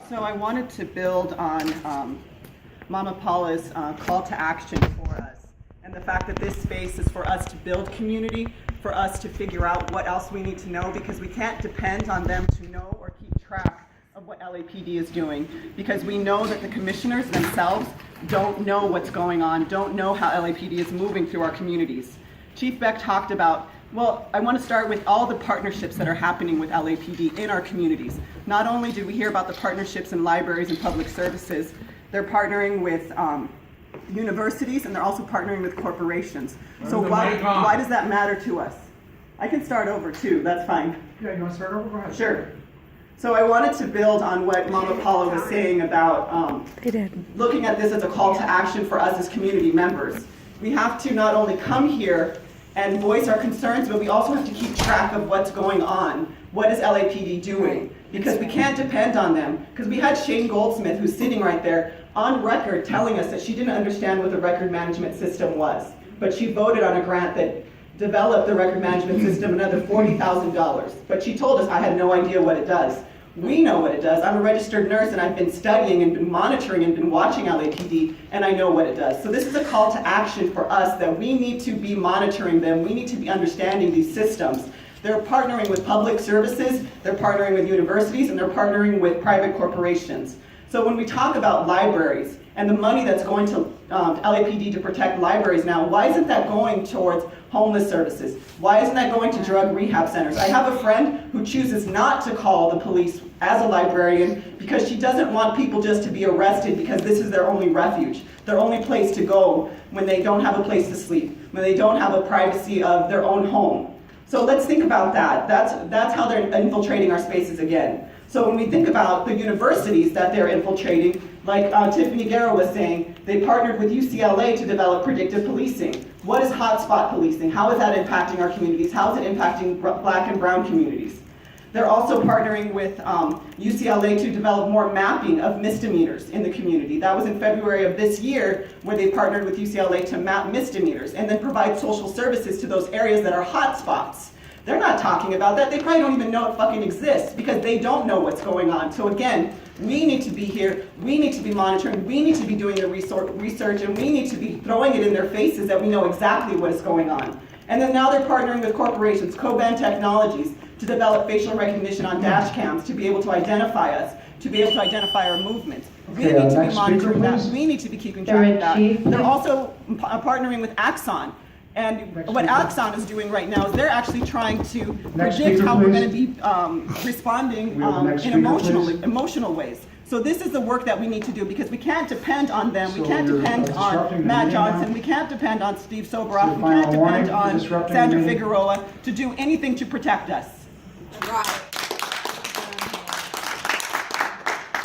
So I wanted to build on Mama Paula's call to action for us, and the fact that this space is for us to build community, for us to figure out what else we need to know, because we can't depend on them to know or keep track of what LAPD is doing, because we know that the commissioners themselves don't know what's going on, don't know how LAPD is moving through our communities. Cheif Beck talked about, well, I want to start with all the partnerships that are happening with LAPD in our communities. Not only did we hear about the partnerships in libraries and public services, they're partnering with universities, and they're also partnering with corporations. So why does that matter to us? I can start over too, that's fine. Yeah, you want to start over? Go ahead. Sure. So I wanted to build on what Mama Paula was saying about looking at this as a call to action for us as community members. We have to not only come here and voice our concerns, but we also have to keep track of what's going on. What is LAPD doing? Because we can't depend on them. Because we had Shane Goldsmith, who's sitting right there, on record telling us that she didn't understand what the record management system was. But she voted on a grant that developed the record management system another $40,000. But she told us, I had no idea what it does. We know what it does. I'm a registered nurse, and I've been studying and been monitoring and been watching LAPD, and I know what it does. So this is a call to action for us that we need to be monitoring them. We need to be understanding these systems. They're partnering with public services, they're partnering with universities, and they're partnering with private corporations. So when we talk about libraries and the money that's going to LAPD to protect libraries now, why isn't that going towards homeless services? Why isn't that going to drug rehab centers? I have a friend who chooses not to call the police as a librarian because she doesn't want people just to be arrested because this is their only refuge, their only place to go when they don't have a place to sleep, when they don't have a privacy of their own home. So let's think about that. That's how they're infiltrating our spaces again. So when we think about the universities that they're infiltrating, like Tiffany Guerra was saying, they partnered with UCLA to develop predictive policing. What is hotspot policing? How is that impacting our communities? How is it impacting Black and brown communities? They're also partnering with UCLA to develop more mapping of misdemeanors in the community. That was in February of this year, where they partnered with UCLA to map misdemeanors and then provide social services to those areas that are hotspots. They're not talking about that. They probably don't even know it fucking exists because they don't know what's going on. So again, we need to be here, we need to be monitoring, we need to be doing the research, and we need to be throwing it in their faces that we know exactly what is going on. And then now they're partnering with corporations, Coban Technologies, to develop facial recognition on dash cams to be able to identify us, to be able to identify our movements. We need to be monitoring that. We need to be keeping track of that. They're also partnering with Axon. And what Axon is doing right now is they're actually trying to predict how we're going to be responding in emotional ways. So this is the work that we need to do, because we can't depend on them. We can't depend on Matt Johnson. We can't depend on Steve Soboroff. We can't depend on Sandra Figueroa to do anything to protect us. Right.